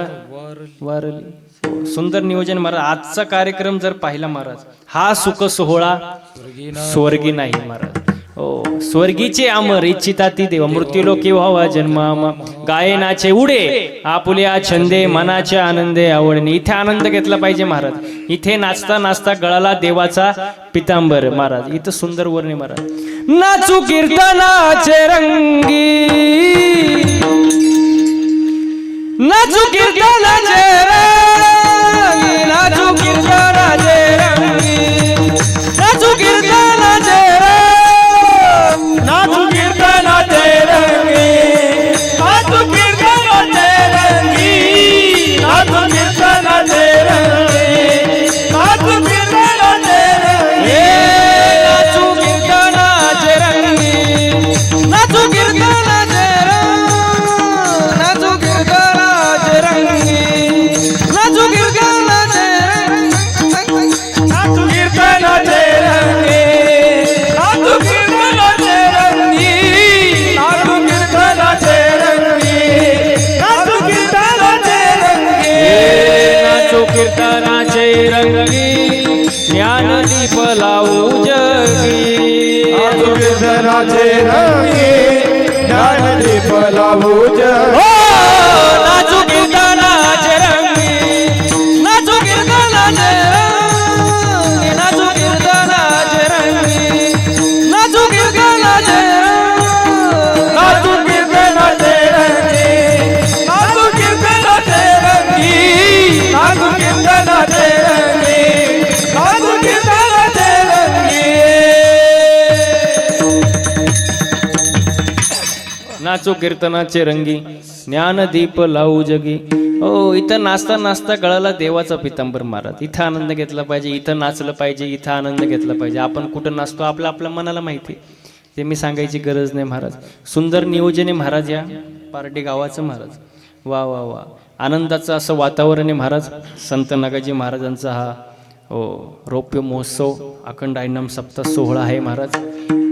वारली. सुंदर नियोजन महाराज. आजचा कार्यक्रम जर पाहिला महाराज, हा सुख सोहळा स्वर्गी नाही महाराज. हो, स्वर्गीचे अमर इच्छिता ती देव, मृत्यूलोकी व्हावा जन्म, गायनाचे उडे आपुल्या छंदे, मनाच्या आनंदे आवडणे. इथे आनंद घेतला पाहिजे महाराज. इथे नाचता नाचता गळाला देवाचा पितांबर महाराज. इथं सुंदर वर्णे महाराज. नाचू कीर्तनाचे रंगी, नाचू कीर्तनाचे रंगी, नाचू कीर्तनाचे रंगी, नाचू कीर्तनाचे रंगी, नाचू कीर्तनाचे रंगी, नाचू कीर्तनाचे रंगी, नाचू कीर्तनाचे रंगी, नाचू कीर्तनाचे रंगी, नाचू कीर्तनाचे रंगी, नाचू कीर्तनाचे रंगी, नाचू कीर्तनाचे रंगी, नाचू कीर्तनाचे रंगी, नाचू कीर्तनाचे रंगी, नाचू कीर्तनाचे रंगी, नाचू कीर्तनाचे रंगी, नाचू कीर्तनाचे रंगी, नाचू कीर्तनाचे रंगी, ज्ञानदीप लावू जगी, नाचू कीर्तनाचे रंगी, ज्ञानदीप लावू जगी. नाचू कीर्तनाचे रंगी, नाचू कीर्तनाचे रंगी, नाचू कीर्तनाचे रंगी, नाचू कीर्तनाचे रंगी, नाचू कीर्तनाचे रंगी, नाचू कीर्तनाचे रंगी, नाचू कीर्तनाचे रंगी, नाचू कीर्तनाचे रंगी. नाचू कीर्तनाचे रंगी, ज्ञानदीप लावू जगी. हो, इथं नाचता नाचता गळाला देवाचा पितांबर महाराज. इथं आनंद घेतला पाहिजे, इथं नाचलं पाहिजे, इथं आनंद घेतला पाहिजे. आपण कुठं नाचतो आपल्या मनाला माहिती, ते मी सांगायची गरज नाही महाराज. सुंदर नियोजन आहे महाराज या पार्टी गावाचं महाराज. वा वा वा, आनंदाचं असं वातावरण आहे महाराज. संत नागाजी महाराजांचा हा हो रौप्य महोत्सव अखंड आईनाम सप्ताह सोहळा आहे महाराज.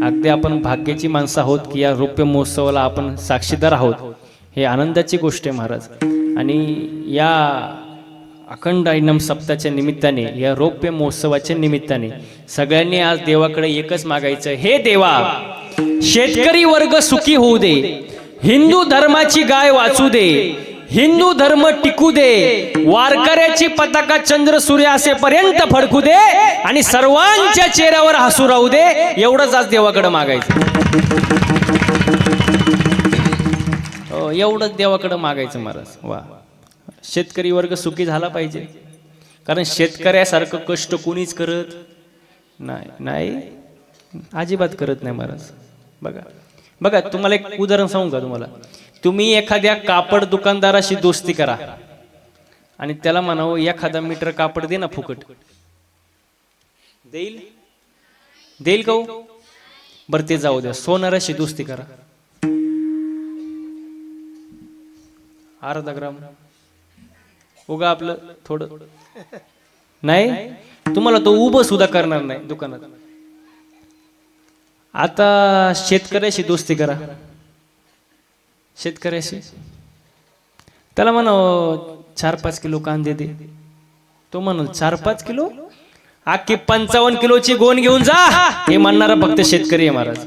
अगदी आपण भाग्याची माणसं आहोत की या रौप्य महोत्सवाला आपण साक्षीदार आहोत. हे आनंदाची गोष्ट आहे महाराज. आणि या अखंड आईनाम सप्ताहाच्या निमित्ताने, या रौप्य महोत्सवाच्या निमित्ताने सगळ्यांनी आज देवाकडे एकच मागायचं, हे देवा शेतकरी वर्ग सुखी होऊ दे, हिंदू धर्माची गाय वाचू दे, हिंदू धर्म टिकू दे, वारकऱ्याची पताका चंद्र सूर्य असेपर्यंत फडकू दे आणि सर्वांच्या चेहऱ्यावर हसू राहू दे. एवढंच आज देवाकडे मागायचं. एवढंच देवाकडे मागायचं महाराज. वा, शेतकरी वर्ग सुखी झाला पाहिजे, कारण शेतकऱ्यासारखं कष्ट कोणीच करत नाही, अजिबात करत नाही महाराज. बघा बघा, तुम्हाला एक उदाहरण सांगू का तुम्हाला. तुम्ही एखाद्या कापड दुकानदाराशी दोस्ती करा आणि त्याला म्हणावं एखादा मीटर कापड दे ना फुकट, देईल? देईल का हो? बरं ते जाऊ द्या, सोनाराशी दोस्ती करा, अर्धा ग्राम उगा आपलं थोडं, नाही तुम्हाला तो उभं सुद्धा करणार नाही दुकानात. आता शेतकऱ्याशी दोस्ती करा, शेतकऱ्याशी त्याला म्हणा 4-5 किलो कांदे दे, तो म्हणून 4-5 किलो अख्खी 55 किलोची गोण घेऊन जा, हे म्हणणारा फक्त शेतकरी आहे महाराज.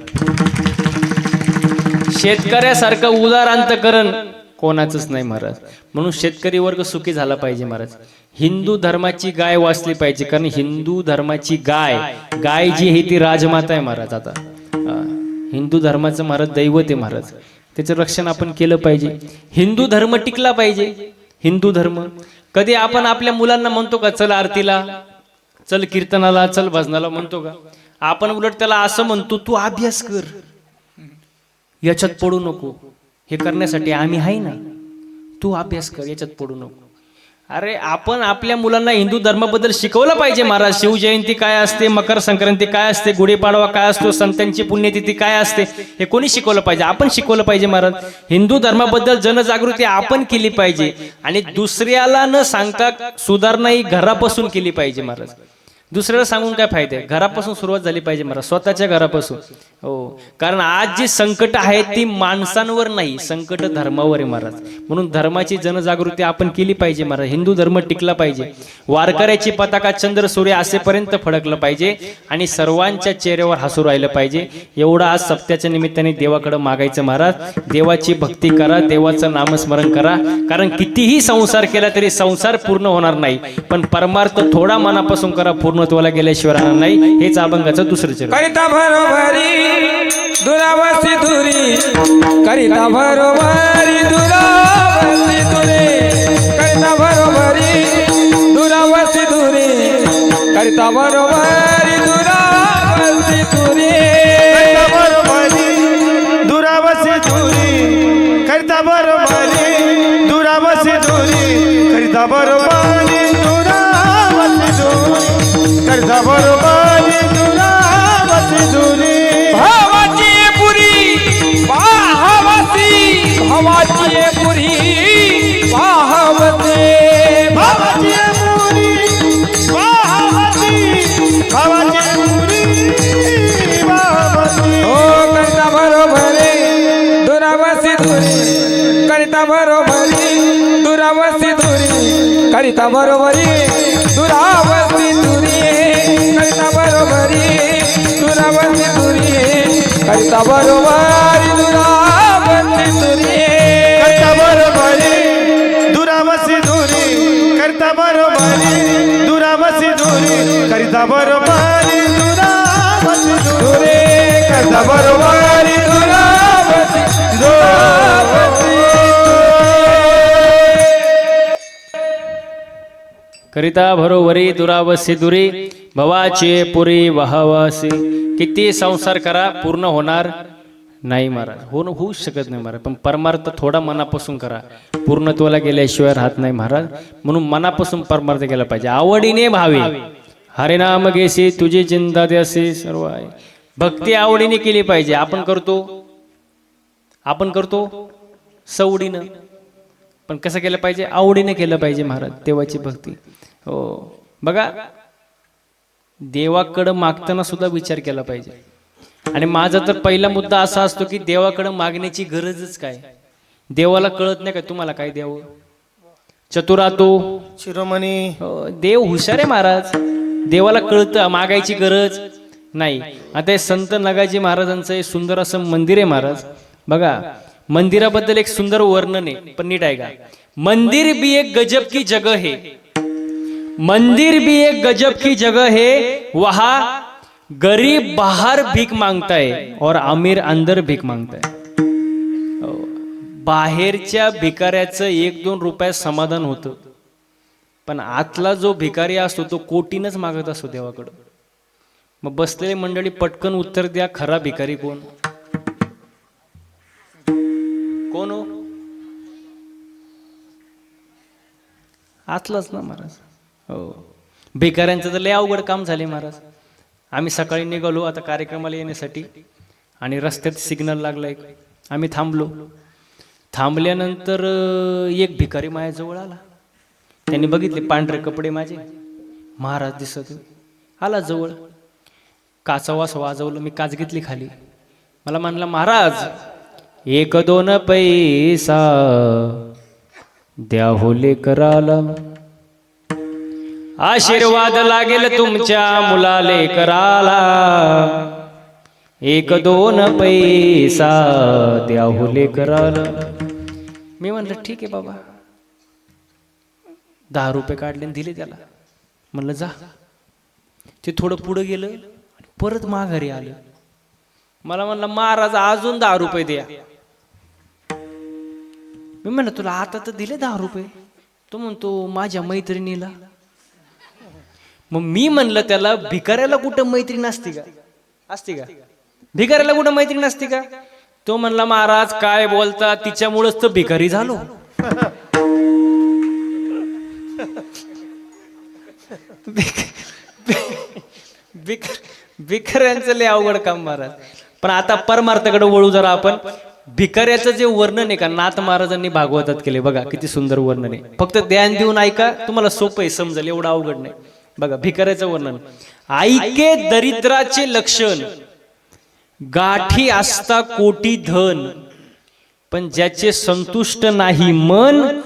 शेतकऱ्यासारखं उदार अंतकरण कोणाचंच नाही महाराज. म्हणून शेतकरी वर्ग सुखी झाला पाहिजे महाराज. हिंदू धर्माची गाय वाचली पाहिजे, कारण हिंदू धर्माची गाय जी आहे ती राजमाता आहे महाराज. आता हिंदू धर्माचं महाराज दैवत आहे महाराज, त्याचं रक्षण आपण केलं पाहिजे. हिंदू धर्म टिकला पाहिजे. हिंदू धर्म कधी आपण आपल्या मुलांना म्हणतो का चल आरतीला, चल कीर्तनाला, चल भजनाला म्हणतो का? आपण उलट त्याला असं म्हणतो तू अभ्यास कर, याच्यात पडू नको, हे करण्यासाठी आम्ही आहे ना, तू अभ्यास कर, याच्यात पडू नको. अरे आपण आपल्या मुलांना हिंदू धर्माबद्दल शिकवलं पाहिजे महाराज. शिवजयंती काय असते, मकर संक्रांती काय असते, गुढीपाडवा काय असतो, संतांची पुण्यतिथी काय असते, हे कोणी शिकवलं पाहिजे? आपण शिकवलं पाहिजे महाराज. हिंदू धर्माबद्दल जनजागृती आपण केली पाहिजे आणि दुसऱ्याला न सांगता सुधारणा ही घरापासून केली पाहिजे महाराज. दुसऱ्याला सांगून काय फायदा आहे? घरापासून सुरुवात झाली पाहिजे महाराज, स्वतःच्या घरापासून. हो, कारण आज जी संकट आहेत ती माणसांवर नाही, संकट धर्मावर आहे महाराज. म्हणून धर्माची जनजागृती आपण केली पाहिजे महाराज. हिंदू धर्म टिकला पाहिजे. वारकऱ्याची पताका चंद्र सूर्य असेपर्यंत फडकलं पाहिजे आणि सर्वांच्या चेहऱ्यावर हसू राहिलं पाहिजे. एवढं आज सप्त्याच्या निमित्ताने देवाकडे मागायचं महाराज. देवाची भक्ती करा, देवाचं नामस्मरण करा, कारण कितीही संसार केला तरी संसार पूर्ण होणार नाही, पण परमार्थ थोडा मनापासून करा, पूर्णत्वाला गेल्याशिवाय राहणार नाही. हेच अभंगाचं दुसरं चरण. करिता बरोबरी दुरावसी दुरी, करिता बरोबरी दुरावसी दुरी, करिता बरोबरी दुरावसी दुरी, करिता बरोबरी दुरावसी दुरी, करता बरोबरी दुरावसी दुरी, करता बरोबरी दुरावसी दुरी, करता बरोबरी दुरावसी दुरी, करता बरोबरी दुरावसी दुरी. भावाची पुरी भावासी, भावाची पुरी भावते, भावाची पुरी भावाची, भावाची पुरी भावाची. हो करता बरोबरी दुरावसी दुरी, करिता बरोबरी दुरावसी दुरी, करिता बरोबरी दुरावसी दुरी, करिता बरोबरी दुरावसी दुरी, करिता बरोबरी दुरावसी दुरी, करता बरोबरी दुरावसी दुरी, करता बरोबरी दुरावसी दुरी, करता बरोबरी दुरावसी दुरी, करता बरोबरी दुरावसी दुरावसी. करिता भरोवरी दुरावसी दुरी, भवाचे पुरी वहावासी. किती संसार करा, पूर्ण होणार नाही महाराज, होऊच शकत नाही महाराज. पण परमार्थ थोडा मनापासून करा, पूर्णत्वाला गेल्याशिवाय राहत नाही महाराज. म्हणून मनापासून परमार्थ केला पाहिजे. आवडीने भावे हरिनाम घेसी, तुझी चिंता द्यासी सर्व आहे. भक्ती आवडीने केली पाहिजे. आपण करतो सवडीनं, पण कसं केलं पाहिजे? आवडीने केलं पाहिजे महाराज देवाची भक्ती. हो बघा, देवाकडं मागताना सुद्धा विचार केला पाहिजे. आणि माझा तर पहिला मुद्दा असा असतो की देवाकडं मागण्याची गरजच काय? देवाला कळत नाही का तुम्हाला काय द्यावं? चतुरातो शिरोमणी. देव हुशार आहे महाराज, देवाला कळतं मागायची गरज नाही. आता हे संत नगाजी महाराजांचं हे सुंदर असं मंदिर आहे महाराज. बघा, मंदिराबद्दल एक सुंदर वर्णन आहे, पण नीट ऐका. मंदिर भी एक गजब की जगह है, मंदिर भी एक गजब की जगह है, वहां गरीब बाहर भीख मांगता है और अमीर अंदर भीख मांगता है. बाहेरच्या भिकाऱ्याचं 1-2 रुपयात समाधान होतं, पण आतला जो भिकारी असतो तो कोटीनच मागत असतो देवाकडं. मग बसलेली मंडळी पटकन उत्तर द्या, खरा भिकारी कोण? कोण हो? असलंच ना महाराज. हो, भिकाऱ्यांचं तर लय अवघड काम झाले महाराज. आम्ही सकाळी निघालो आता कार्यक्रमाला येण्यासाठी आणि रस्त्यात सिग्नल लागला एक. आम्ही थांबलो. थांबल्यानंतर एक भिकारी माझ्याजवळ आला. त्यांनी बघितले पांढरे कपडे माझे, महाराज दिसत होते. आला जवळ, काचा वास वाजवलं. मी काच घेतली खाली. मला म्हणला, महाराज 1-2 पैसा द्या हो लेकराला, आशीर्वाद लागेल तुमच्या मुलाले कराला. 1-2 पैसा द्या हो लेकराला. मी म्हणलं ठीक आहे बाबा. 10 रुपये काढले आणि दिले त्याला. म्हणलं जा. ते थोडं पुढं गेलं, परत माघारी आलं. मला म्हणलं, महाराज अजून 10 रुपये द्या. मी म्हणलं तुला आता तर दिले 10 रुपये. तो म्हणतो माझ्या मैत्रिणीला. मग मी म्हणलं त्याला, भिकाऱ्याला कुठं मैत्रीण असते का? असते का? भिकाऱ्याला कुठं मैत्रीण असते का? तो म्हणला, महाराज काय बोलता, तिच्यामुळेच तर भिकारी झालो. भिकाऱ्यांचं लय अवघड काम महाराज. पण आता परमार्थाकडे वळू जरा आपण. भिकाऱ्याचं जे वर्णन आहे का, नाथ महाराजांनी भागवतात केले बघा, किती सुंदर वर्णन आहे. फक्त ध्यान देऊन ऐका, तुम्हाला सोपं आहे, समजेल, एवढं अवघड नाही. बघा भिकाऱ्याचं वर्णन. ऐके दरिद्राचे लक्षण, गाठी असता कोटी धन, पण ज्याचे संतुष्ट नाही मन,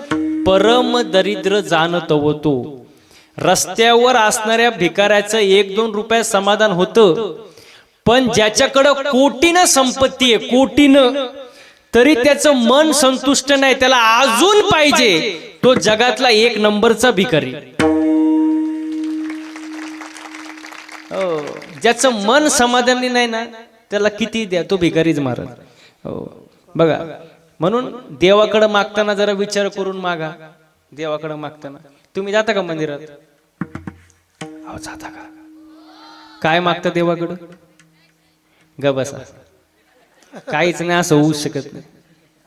परम दरिद्र जाणतव तो. रस्त्यावर असणाऱ्या भिकाऱ्याचं 1-2 रुपयात समाधान होतं, पण ज्याच्याकडं कोटीनं संपत्ती आहे, कोटीनं, तरी त्याचं मन संतुष्ट नाही, त्याला अजून पाहिजे, तो जगातला 1 नंबरचा भिकारी. हो, ज्याचं मन समाधानी नाही ना, त्याला किती द्या, तो भिकारीच महाराज. हो बघा, म्हणून देवाकडे मागताना जरा विचार करून मागा. देवाकडे मागताना तुम्ही जाता का मंदिरात? अहो जाता का? काय मागता देवाकडं? ग बसा, काहीच नाही, असं होऊ शकत नाही.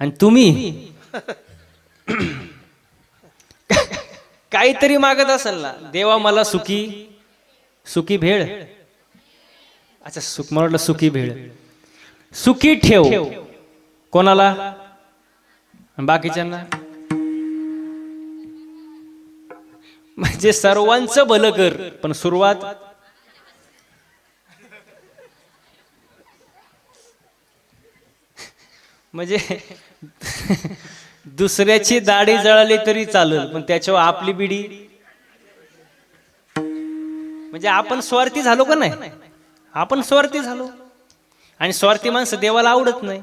आणि तुम्ही काहीतरी मागत असाल ना, देवा मला सुखी सुखी भेळ. अच्छा, सुख मला वाटलं सुखी भेळ. सुखी ठेव कोणाला? बाकीच्यांना. म्हणजे सर्वांचं भलं कर, पण सुरुवात म्हणजे दुसऱ्याची दाढी जळाली तरी चालेल, पण त्याच्यावर आपली बिडी. म्हणजे आपण स्वार्थी झालो का नाही? आपण स्वार्थी झालो. आणि स्वार्थी माणसं देवाला आवडत नाही.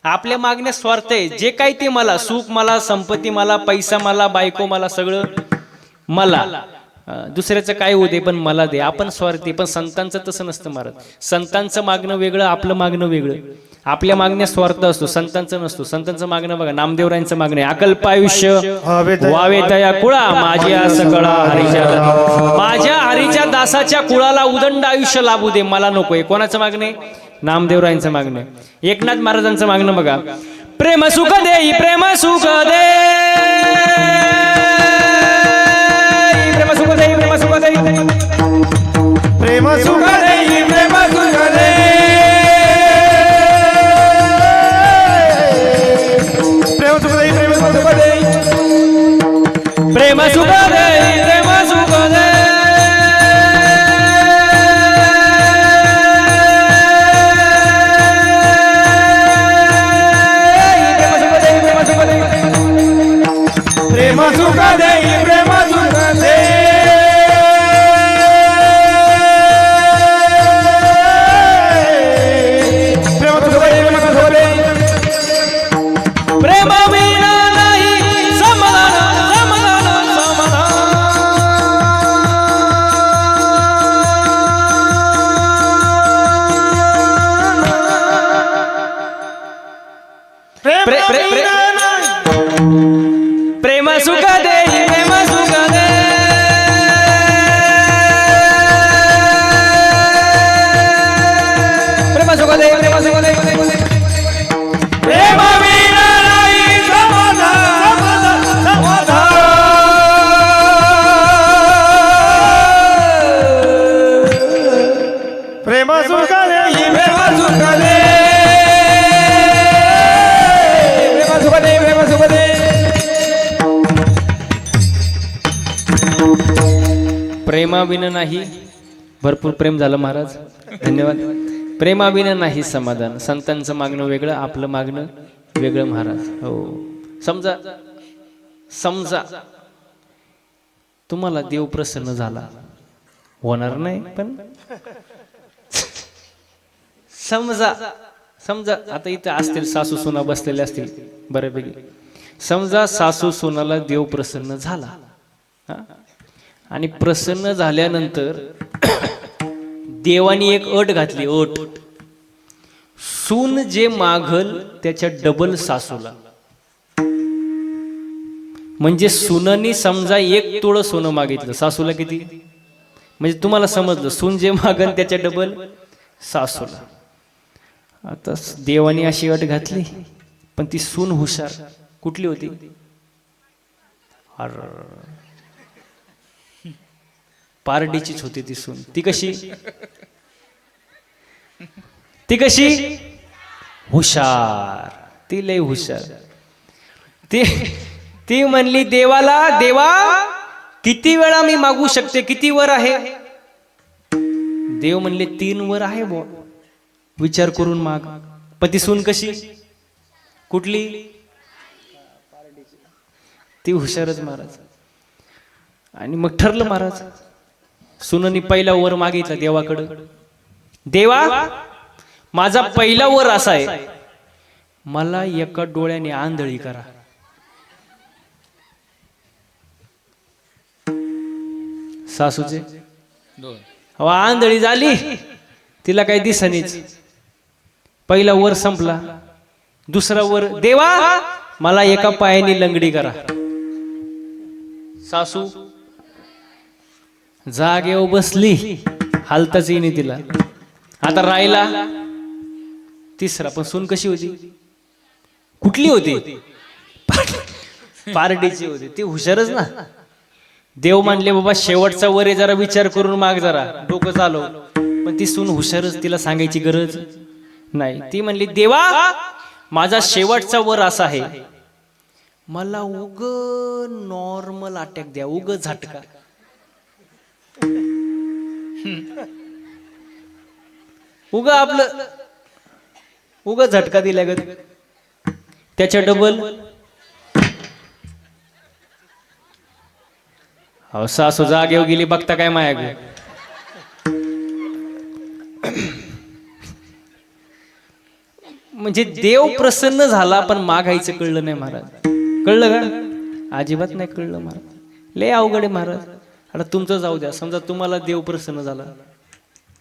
आपल्या मागण्या स्वार्थ आहे. जे काही ते मला, सुख मला, संपत्ती मला, पैसा मला, बायको मला, सगळं मला. दुसऱ्याचं काय होऊ दे, पण मला दे. आपण स्वार्थी. पण संतांचं तसं नसतं महाराज. संतांचं मागणं वेगळं, आपलं मागणं वेगळं. आपल्या मागण्या स्वार्थ असतो, संतांचं नसतो. संतांचं मागणं बघा, नामदेवरायांचं मागणं आहे, अकल्प आयुष्य व्हावे तया कुळा, माझ्या सकळा हरीच्या, माझ्या हरीच्या दासाच्या कुळाला उदंड आयुष्य लाभू दे, मला नकोय. कोणाचं मागणे? नामदेवरायांचं मागणं. एकनाथ महाराजांचं मागणं बघा, प्रेम सुख देई, प्रेम सुख दे, प्रेम सुख देई, प्रेम सुख देई, प्रेम सुख देई, प्रेम सुख दे, प्रेम सुख देई, प्रेम सुख देई, प्रेम सुख देई, प्रेम सुख दे. प्रेमाविनं नाही, भरपूर प्रेम झालं महाराज, धन्यवाद. प्रेमाविनं नाही समाधान. संतांचं मागणं वेगळं, आपलं मागणं वेगळं महाराज. हो, समजा समजा तुम्हाला देव प्रसन्न झाला, होणार नाही पण समजा समजा आता इथं असतील सासू सुना बसलेले असतील बऱ्यापैकी. समजा सासू सुनाला देव प्रसन्न झाला, हा? आणि प्रसन्न झाल्यानंतर देवानी एक अट घातली, अट, सून जे मागल त्याच्या डबल सासूला. म्हणजे सुनानी समजा 1 तोळं सोनं मागितलं, सासूला किती? म्हणजे तुम्हाला समजलं, सून जे मागल त्याच्या डबल सासूला. आता देवानी अशी अट घातली, पण ती सून हुशार कुठली होती? पारडीचीच होती ती सून. ती कशी? ती कशी? हुशार. ती लय हुशार. ती म्हणली देवाला, देवा किती वेळा मी मागू शकते, किती वर आहे? देव म्हणले 3 वर आहे बुवा, विचार करून माग. पण ती सून कशी? कुठली? ती हुशारच महाराज. आणि मग ठरलं महाराज, सुननी पहिला वर मागितला देवाकडं, देवा माझा पहिला वर असा आहे, मला एका डोळ्याने आंधळी करा. सासूचे आंधळी झाली, तिला काही दिसणीच. पहिला वर संपला, दुसरा वर, देवा मला एका पायाने लंगडी करा. सासू जागेवर बसली, हालताच येईन तिला. आता राहिला तिसरा. पण सून कशी होती? कुठली होती? पारडीची होती. ती हुशारच ना. देव मानले बाबा शेवटचा वर आहे, जरा विचार करून माग, जरा डोकं चालव. पण ती सून हुशारच, तिला सांगायची गरज नाही. ती म्हणली देवा माझा शेवटचा वर असा आहे, मला उग नॉर्मल अटॅक द्या, उग झटका. उग आपलं उग झटका दिल्या ग, त्याच्या डबल. अहो सासू जागेवर गेली, बघता काय माया ग. म्हणजे देव प्रसन्न झाला, पण मागायचं कळलं नाही महाराज. कळलं का? अजिबात नाही कळलं महाराज. लय अवघड आहे महाराज. आता तुमचं जाऊ द्या, समजा तुम्हाला देव प्रसन्न झाला,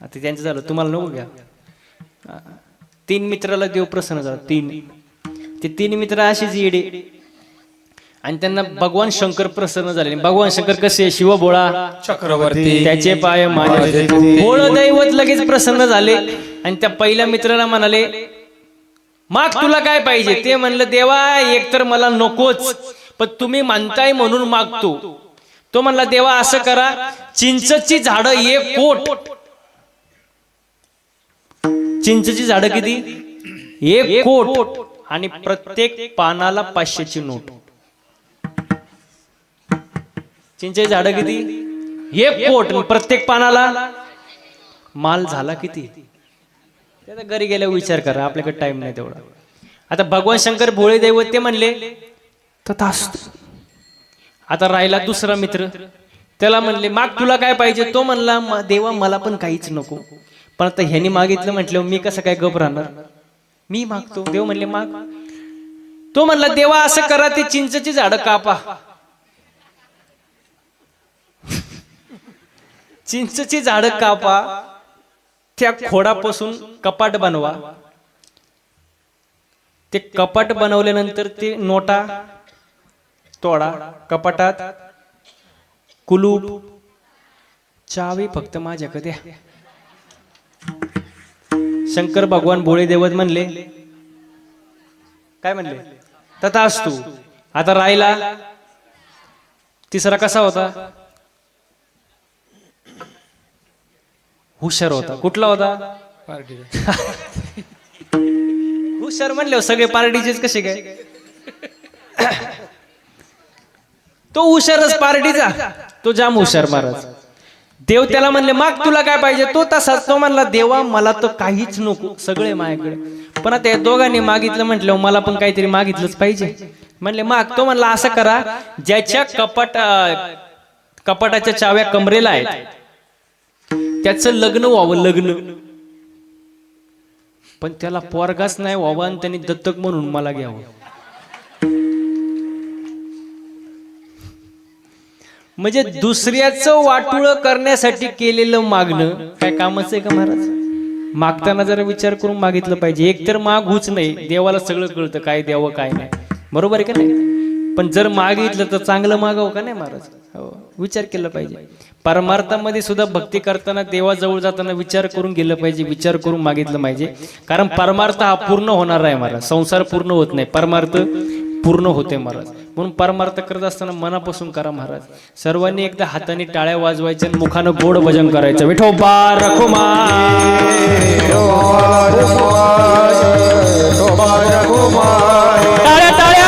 आता त्यांचं झालं, तुम्हाला नको घ्या. 3 मित्राला देव प्रसन्न झाला, 3. ते 3 मित्र अशीच येडे, आणि त्यांना भगवान शंकर प्रसन्न झाले. भगवान शंकर कसे? शिवभोळा चक्रवर्ती, त्याचे पाय माझे. भोळ दैवत लगेच प्रसन्न झाले, आणि त्या पहिल्या मित्राला म्हणाले माग तुला काय पाहिजे? ते म्हणलं देवा एकतर मला नकोच, पण तुम्ही म्हणताय म्हणून मागतो. तो म्हणला देवा असं करा, चिंचची झाडं 1 कोट. चिंचची झाडं किती? 1 कोट. आणि प्रत्येक पानाला 500ची नोट. चिंचेची झाडं किती? 1 कोट. प्रत्येक पानाला माल झाला किती? त्याचा घरी गेल्यावर विचार करा, आपल्याकडे टाइम नाही तेवढा. आता भगवान शंकर भोळे दैवत ते म्हणले तथास्तु. आता राहिला दुसरा मित्र, त्याला म्हणले माग तुला काय पाहिजे? तो म्हणला देवा मला पण काहीच नको, पण आता ह्यानी मागितलं म्हटलं मी कसं काय गप राहणार, मी मागतो. देव म्हणले माग. तो म्हणला देवा असं करा, ते चिंचची झाडं कापा. चिंचची झाडं कापा, त्या खोडापासून कपाट बनवा. ते कपाट बनवल्यानंतर ते नोटा तोडा, कपाटात कुलूप, चावी फक्त माझ्याकडे द्या. शंकर भगवान भोळे देवत म्हणले, काय म्हणले? तथास्तु. आता राहिला तिसरा कसा होता? हुशार होता. कुठला होता? हुशार म्हणले सगळे पार्टीचेच कसे काय? तो हुशारच पार्टीचा, तो जाम हुशार महाराज. देव त्याला म्हणले माग तुला काय पाहिजे, तो तसाच तो म्हणला देवा मला तर काहीच नको, सगळे माझ्याकडे. पण आता या दोघांनी मागितलं म्हटलं मला पण काहीतरी मागितलंच पाहिजे. म्हणले माग. तो म्हणला असं करा, ज्याच्या कपाटाच्या चाव्या कमरेला आहेत त्याचं लग्न व्हावं, लग्न. पण त्याला पोरगाच नाही व्हावा आणि त्यांनी दत्तक म्हणून मला घ्यावं. म्हणजे दुसऱ्याचं वाटुळं करण्यासाठी केलेलं मागणं काय कामाचं आहे का महाराज? मागताना जरा विचार करून मागितलं पाहिजे. एकतर मागूच नाही, देवाला सगळं कळतं काय द्यावं काय नाही, बरोबर आहे का नाही? पण जर मागितलं तर चांगलं मागावं का नाही महाराज? हो, विचार केला पाहिजे. परमार्थामध्ये सुद्धा भक्ती करताना देवाजवळ जाताना विचार करून गेलं पाहिजे, विचार करून मागितलं पाहिजे. कारण परमार्थ हा पूर्ण होणार आहे महाराज. संसार पूर्ण होत नाही, परमार्थ पूर्ण होते महाराज. म्हणून परमार्थ करत असताना मनापासून करा महाराज. सर्वांनी एकदा हाताने टाळ्या वाजवायच्या आणि मुखानं गोड भजन करायचं. विठोबा टाळ्या टाळ्या.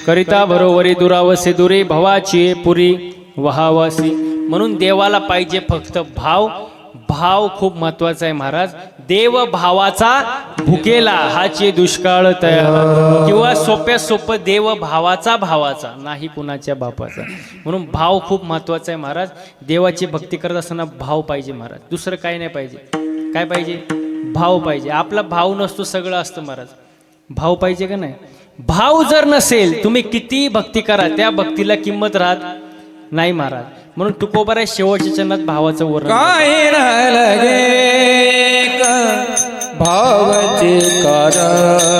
करिता बरोबरी दुरावसे दुरे भवाची पुरी वहावासी. म्हणून देवाला पाहिजे फक्त भाव. भाव खूप महत्वाचा आहे महाराज. देव भावाचा भुकेला हाचे दुष्काळ तयार. किंवा सोप्या सोपं देव भावाचा नाही कुणाच्या बापाचा. म्हणून भाव खूप महत्वाचा आहे महाराज. देवाची भक्ती करत असताना भाव पाहिजे महाराज. दुसरं काही नाही पाहिजे. काय पाहिजे? भाव पाहिजे. आपला भाव नसतो सगळं असतं महाराज. भाव पाहिजे का नाही? भाव जर नसेल तुम्ही किती भक्ती करा त्या भक्तीला किंमत राहत नाही महाराज. म्हणून तुकोबाराय शेवटच्या चरणात भावाचं वर्णन. काय न लगे भावचे कारण